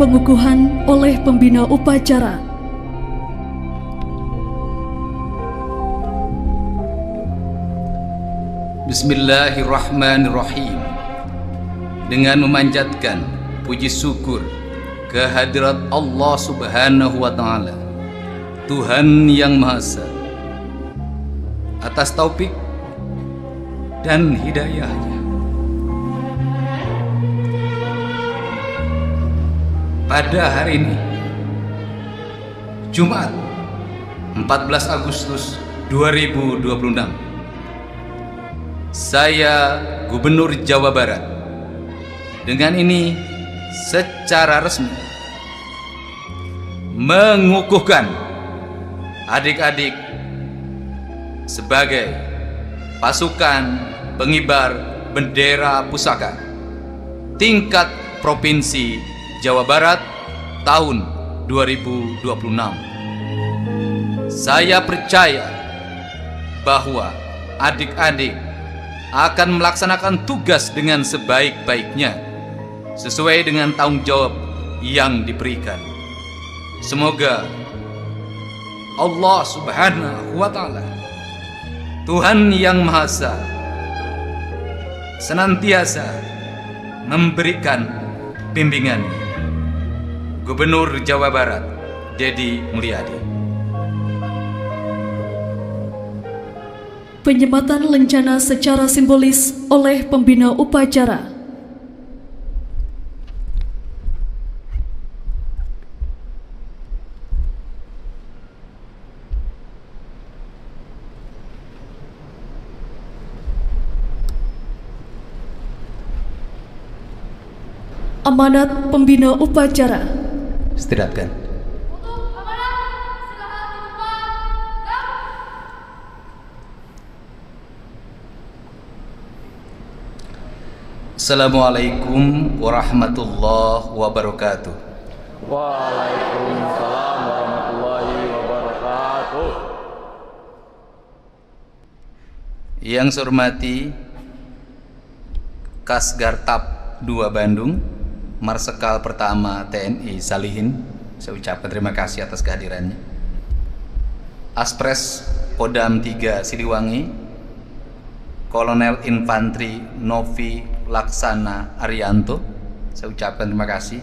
Pengukuhan oleh pembina upacara. Bismillahirrahmanirrahim. Dengan memanjatkan puji syukur kehadirat Allah Subhanahu wa Ta'ala, Tuhan yang Maha Esa, atas taufik dan hidayahnya, pada hari ini Jumat 14 Agustus 2026, saya Gubernur Jawa Barat dengan ini secara resmi mengukuhkan adik-adik sebagai pasukan pengibar bendera pusaka tingkat Provinsi Jawa Barat tahun 2026. Saya percaya bahwa adik-adik akan melaksanakan tugas dengan sebaik-baiknya sesuai dengan tanggung jawab yang diberikan. Semoga Allah Subhanahu wa Ta'ala, Tuhan yang Maha Esa, senantiasa memberikan bimbingan. Gubernur Jawa Barat Deddy Mulyadi. Penyematan lencana secara simbolis oleh pembina upacara. Amanat pembina upacara. Istirahatkan. Assalamualaikum warahmatullahi wabarakatuh. Waalaikumsalam warahmatullahi wabarakatuh. Yang saya hormati Kasgartap 2 Bandung, Marsekal Pertama TNI Salihin, saya ucapkan terima kasih atas kehadirannya. Aspres Kodam 3 Siliwangi, Kolonel Infantri Novi Laksana Arianto, saya ucapkan terima kasih.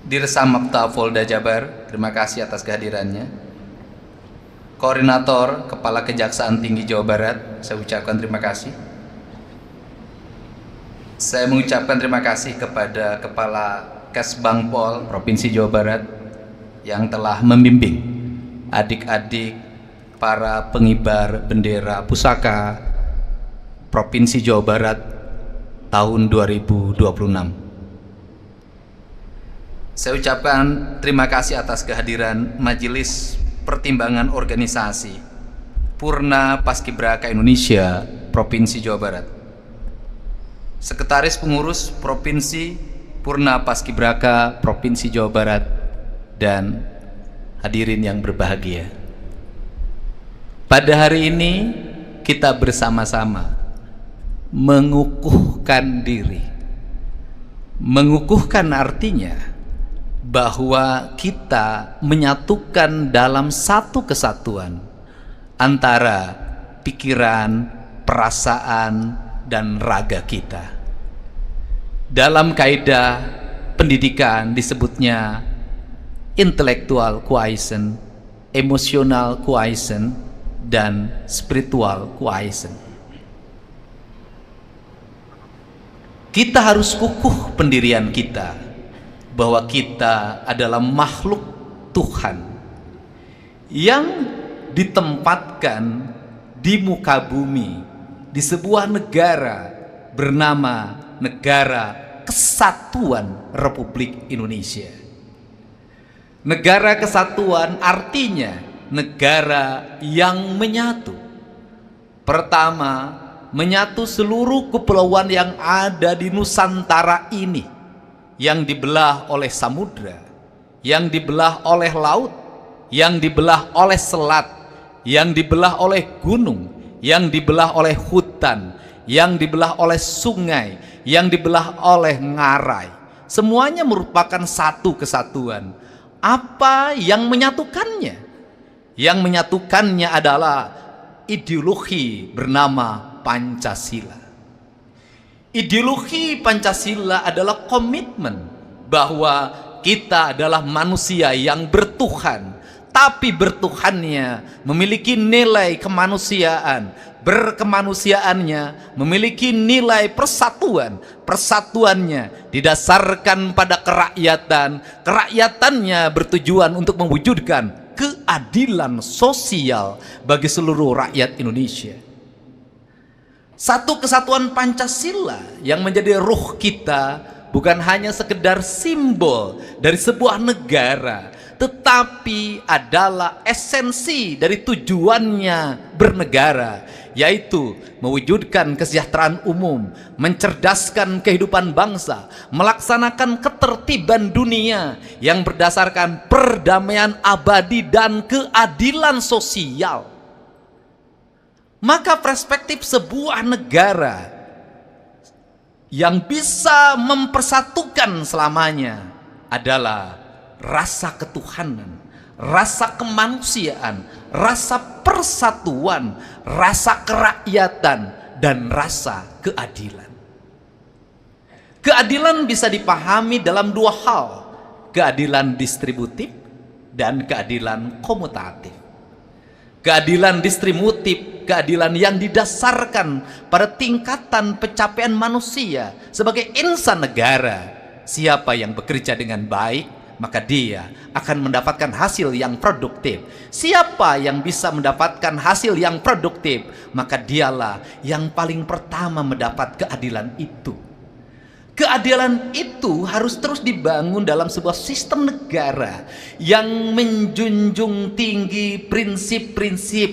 Dirsamapta Polda Jabar, terima kasih atas kehadirannya. Koordinator Kepala Kejaksaan Tinggi Jawa Barat, saya ucapkan terima kasih. Saya mengucapkan terima kasih kepada Kepala Kesbangpol Provinsi Jawa Barat yang telah membimbing adik-adik para pengibar bendera pusaka Provinsi Jawa Barat tahun 2026. Saya ucapkan terima kasih atas kehadiran Majelis Pertimbangan Organisasi Purna Paskibraka Indonesia Provinsi Jawa Barat, Sekretaris Pengurus Provinsi Purna Paskibraka Provinsi Jawa Barat, dan hadirin yang berbahagia. Pada hari ini kita bersama-sama mengukuhkan diri. Mengukuhkan artinya bahwa kita menyatukan dalam satu kesatuan antara pikiran, perasaan, dan raga kita. Dalam kaidah pendidikan disebutnya intellectual quotient, emotional quotient, dan spiritual quotient. Kita harus kukuh pendirian kita bahwa kita adalah makhluk Tuhan yang ditempatkan di muka bumi di sebuah negara bernama Negara Kesatuan Republik Indonesia. Negara kesatuan artinya negara yang menyatu. Pertama, menyatu seluruh kepulauan yang ada di Nusantara ini, yang dibelah oleh samudra, yang dibelah oleh laut, yang dibelah oleh selat, yang dibelah oleh gunung, yang dibelah oleh hutan, yang dibelah oleh sungai, yang dibelah oleh ngarai. Semuanya merupakan satu kesatuan. Apa yang menyatukannya? Yang menyatukannya adalah ideologi bernama Pancasila. Ideologi Pancasila adalah komitmen bahwa kita adalah manusia yang bertuhan, tapi bertuhannya memiliki nilai kemanusiaan, berkemanusiaannya memiliki nilai persatuan, persatuannya didasarkan pada kerakyatan, kerakyatannya bertujuan untuk mewujudkan keadilan sosial bagi seluruh rakyat Indonesia. Satu kesatuan Pancasila yang menjadi ruh kita bukan hanya sekedar simbol dari sebuah negara, tetapi adalah esensi dari tujuannya bernegara, yaitu mewujudkan kesejahteraan umum, mencerdaskan kehidupan bangsa, melaksanakan ketertiban dunia yang berdasarkan perdamaian abadi dan keadilan sosial. Maka perspektif sebuah negara yang bisa mempersatukan selamanya adalah rasa ketuhanan, rasa kemanusiaan, rasa persatuan, rasa kerakyatan, dan rasa keadilan. Keadilan bisa dipahami dalam dua hal, keadilan distributif dan keadilan komutatif. Keadilan distributif, keadilan yang didasarkan pada tingkatan pencapaian manusia sebagai insan negara. Siapa yang bekerja dengan baik, maka dia akan mendapatkan hasil yang produktif. Siapa yang bisa mendapatkan hasil yang produktif, maka dialah yang paling pertama mendapat keadilan itu. Keadilan itu harus terus dibangun dalam sebuah sistem negara yang menjunjung tinggi prinsip-prinsip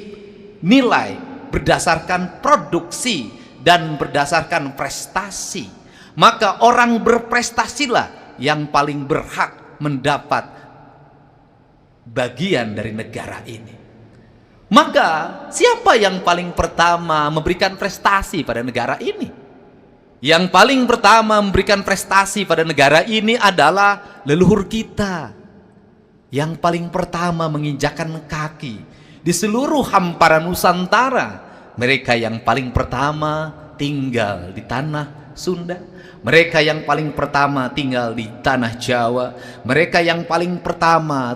nilai berdasarkan produksi dan berdasarkan prestasi. Maka orang berprestasilah yang paling berhak mendapat bagian dari negara ini. Maka siapa yang paling pertama memberikan prestasi pada negara ini? Yang paling pertama memberikan prestasi pada negara ini adalah leluhur kita. Yang paling pertama menginjakkan kaki di seluruh hamparan Nusantara. Mereka yang paling pertama tinggal di tanah Sunda. Mereka yang paling pertama tinggal di tanah Jawa. Mereka yang paling pertama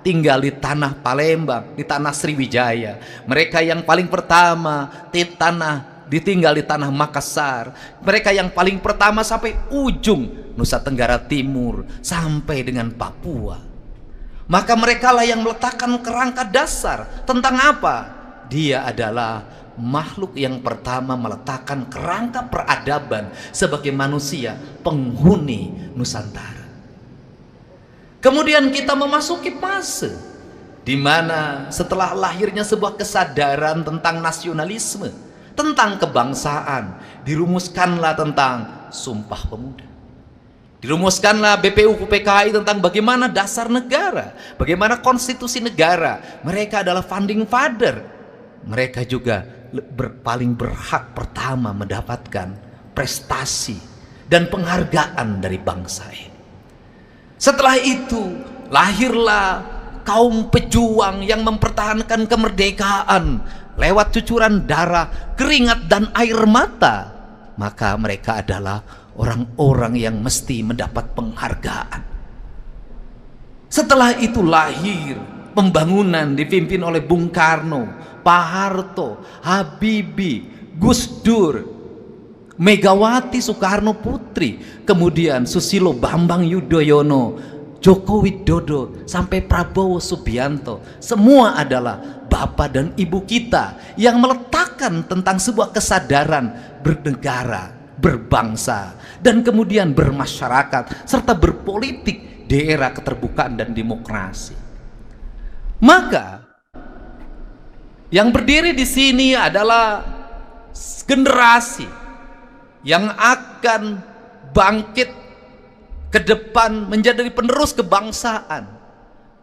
tinggal di tanah Palembang, di tanah Sriwijaya. Mereka yang paling pertama ditinggal di tanah Makassar. Mereka yang paling pertama sampai ujung Nusa Tenggara Timur sampai dengan Papua. Maka merekalah yang meletakkan kerangka dasar tentang apa? Dia adalah makhluk yang pertama meletakkan kerangka peradaban sebagai manusia penghuni Nusantara. Kemudian kita memasuki fase di mana setelah lahirnya sebuah kesadaran tentang nasionalisme, tentang kebangsaan, dirumuskanlah tentang Sumpah Pemuda. Dirumuskanlah BPUU PKI tentang bagaimana dasar negara, bagaimana konstitusi negara. Mereka adalah founding father. Mereka juga paling berhak pertama mendapatkan prestasi dan penghargaan dari bangsa ini. Setelah itu lahirlah kaum pejuang yang mempertahankan kemerdekaan lewat cucuran darah, keringat dan air mata. Maka mereka adalah orang-orang yang mesti mendapat penghargaan. Setelah itu lahir pembangunan dipimpin oleh Bung Karno, Pak Harto, Habibie, Gus Dur, Megawati Soekarno Putri, kemudian Susilo Bambang Yudhoyono, Joko Widodo, sampai Prabowo Subianto. Semua adalah bapak dan ibu kita yang meletakkan tentang sebuah kesadaran bernegara, berbangsa, dan kemudian bermasyarakat serta berpolitik di era keterbukaan dan demokrasi. Maka yang berdiri di sini adalah generasi yang akan bangkit ke depan menjadi penerus kebangsaan.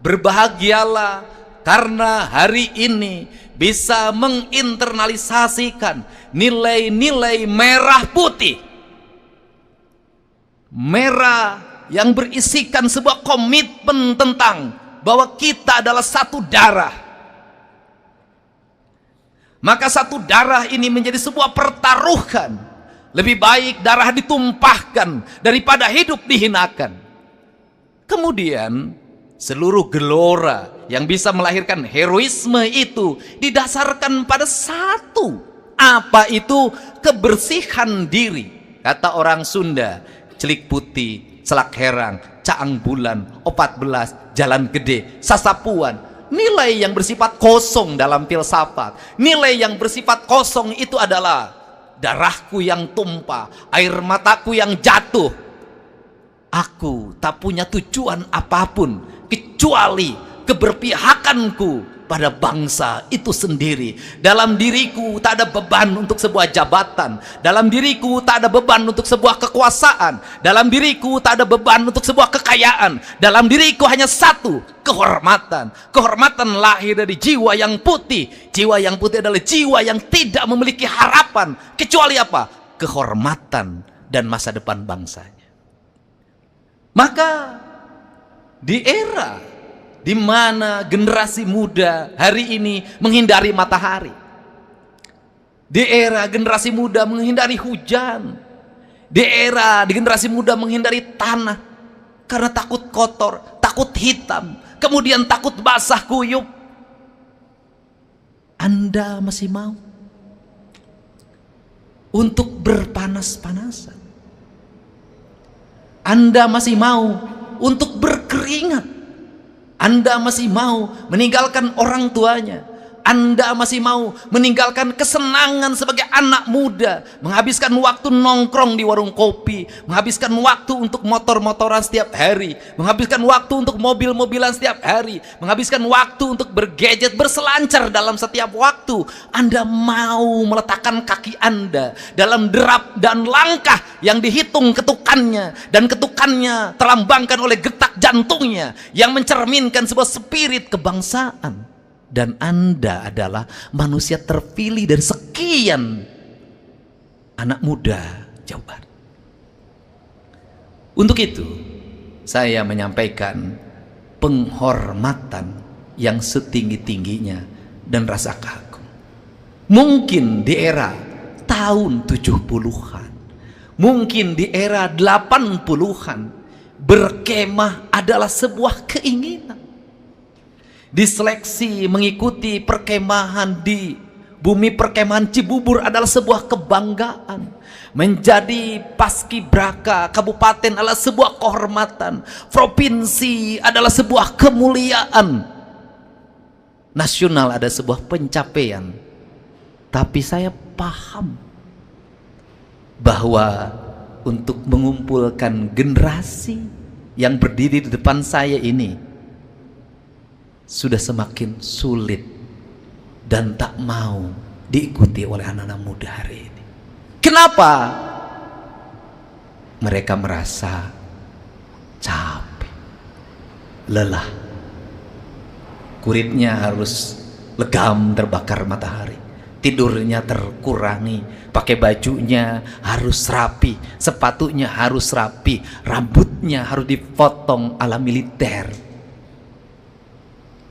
Berbahagialah karena hari ini bisa menginternalisasikan nilai-nilai merah putih. merah yang berisikan sebuah komitmen tentang bahwa kita adalah satu darah. Maka satu darah ini menjadi sebuah pertaruhan. Lebih baik darah ditumpahkan daripada hidup dihinakan. Kemudian seluruh gelora yang bisa melahirkan heroisme itu didasarkan pada satu. Apa itu? Kebersihan diri. Kata orang Sunda, celik putih, selak herang, caang bulan, 14, jalan gede, sasapuan. Nilai yang bersifat kosong dalam filsafat. Nilai yang bersifat kosong itu adalah darahku yang tumpah, air mataku yang jatuh. Aku tak punya tujuan apapun kecuali keberpihakanku pada bangsa itu sendiri. Dalam diriku tak ada beban untuk sebuah jabatan. Dalam diriku tak ada beban untuk sebuah kekuasaan. Dalam diriku tak ada beban untuk sebuah kekayaan. Dalam diriku hanya satu, kehormatan. Kehormatan lahir dari jiwa yang putih. Jiwa yang putih adalah jiwa yang tidak memiliki harapan kecuali apa? Kehormatan dan masa depan bangsanya. Maka di era di mana generasi muda hari ini menghindari matahari, di era generasi muda menghindari hujan, di era di generasi muda menghindari tanah karena takut kotor, takut hitam, kemudian takut basah kuyup, Anda masih mau untuk berpanas-panasan? Anda masih mau untuk berkeringat? Anda masih mau meninggalkan orang tuanya? Anda masih mau meninggalkan kesenangan sebagai anak muda, menghabiskan waktu nongkrong di warung kopi, menghabiskan waktu untuk motor-motoran setiap hari, menghabiskan waktu untuk mobil-mobilan setiap hari, menghabiskan waktu untuk bergadget, berselancar dalam setiap waktu? Anda mau meletakkan kaki Anda dalam derap dan langkah yang dihitung ketukannya, dan ketukannya terlambangkan oleh getak jantungnya yang mencerminkan sebuah spirit kebangsaan. Dan Anda adalah manusia terpilih dari sekian anak muda Jawa Barat. Untuk itu saya menyampaikan penghormatan yang setinggi-tingginya dan rasa kagum. Mungkin di era tahun 70-an, mungkin di era 80-an, berkemah adalah sebuah keinginan. Diseleksi mengikuti perkemahan di bumi perkemahan Cibubur adalah sebuah kebanggaan. Menjadi paskibraka kabupaten adalah sebuah kehormatan. Provinsi adalah sebuah kemuliaan. Nasional ada sebuah pencapaian. Tapi saya paham bahwa untuk mengumpulkan generasi yang berdiri di depan saya ini sudah semakin sulit dan tak mau diikuti oleh anak-anak muda hari ini. Kenapa? Mereka merasa capek, lelah, kulitnya harus legam terbakar matahari, tidurnya terkurangi, pakai bajunya harus rapi, sepatunya harus rapi, rambutnya harus dipotong ala militer.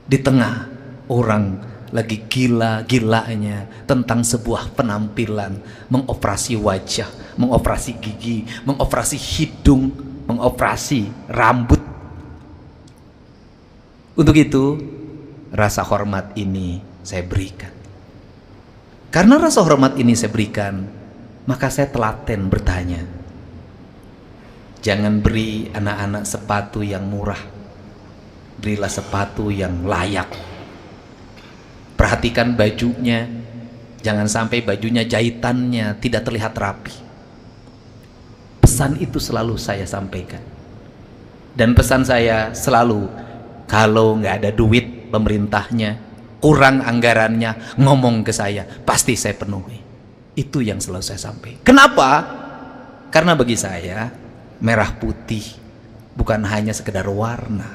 Di tengah orang lagi gila-gilanya tentang sebuah penampilan, mengoperasi wajah, mengoperasi gigi, mengoperasi hidung, mengoperasi rambut. Untuk itu rasa hormat ini saya berikan. Karena rasa hormat ini saya berikan, maka saya telaten bertanya, jangan beri anak-anak sepatu yang murah, berilah sepatu yang layak. Perhatikan bajunya, jangan sampai bajunya jahitannya tidak terlihat rapi. Pesan itu selalu saya sampaikan. Dan pesan saya selalu, kalau nggak ada duit pemerintahnya, kurang anggarannya, ngomong ke saya, pasti saya penuhi. Itu yang selalu saya sampaikan. Kenapa? Karena bagi saya merah putih bukan hanya sekedar warna.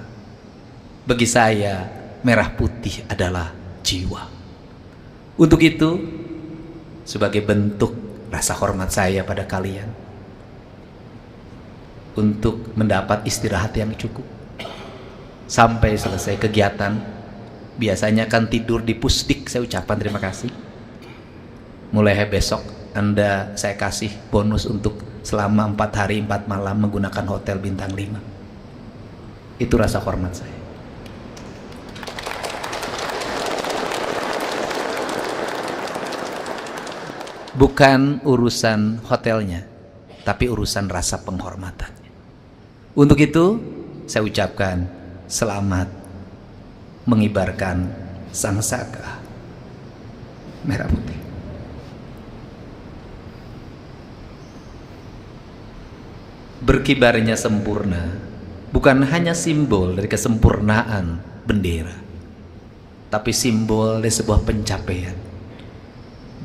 Bagi saya merah putih adalah jiwa. Untuk itu, sebagai bentuk rasa hormat saya pada kalian, untuk mendapat istirahat yang cukup sampai selesai kegiatan. Biasanya kan tidur di pusdik. Saya ucapkan terima kasih. Mulai besok Anda saya kasih bonus untuk selama 4 hari 4 malam menggunakan hotel bintang 5. Itu rasa hormat saya. Bukan urusan hotelnya, tapi urusan rasa penghormatannya. Untuk itu saya ucapkan selamat mengibarkan sangsaka merah putih. Berkibarnya sempurna bukan hanya simbol dari kesempurnaan bendera, tapi simbol dari sebuah pencapaian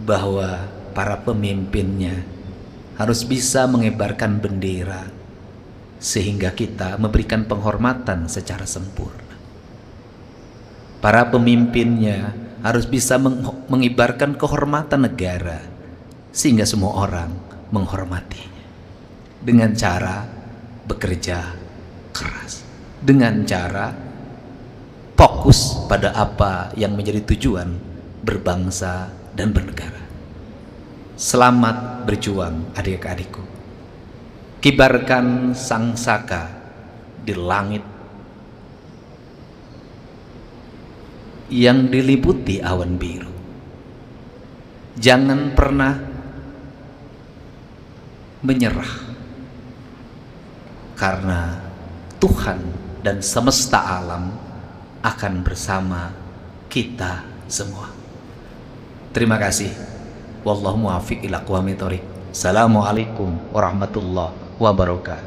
bahwa para pemimpinnya harus bisa mengibarkan bendera sehingga kita memberikan penghormatan secara sempurna. Para pemimpinnya harus bisa mengibarkan kehormatan negara sehingga semua orang menghormatinya dengan cara bekerja keras, dengan cara fokus pada apa yang menjadi tujuan berbangsa dan bernegara. Selamat berjuang adik-adikku. Kibarkan sangsaka di langit yang diliputi awan biru. Jangan pernah menyerah, karena Tuhan dan semesta alam akan bersama kita semua. Terima kasih. Wallahu muwaffiq ila aqwamit thoriq. Assalamualaikum warahmatullahi wabarakatuh.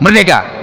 Merdeka!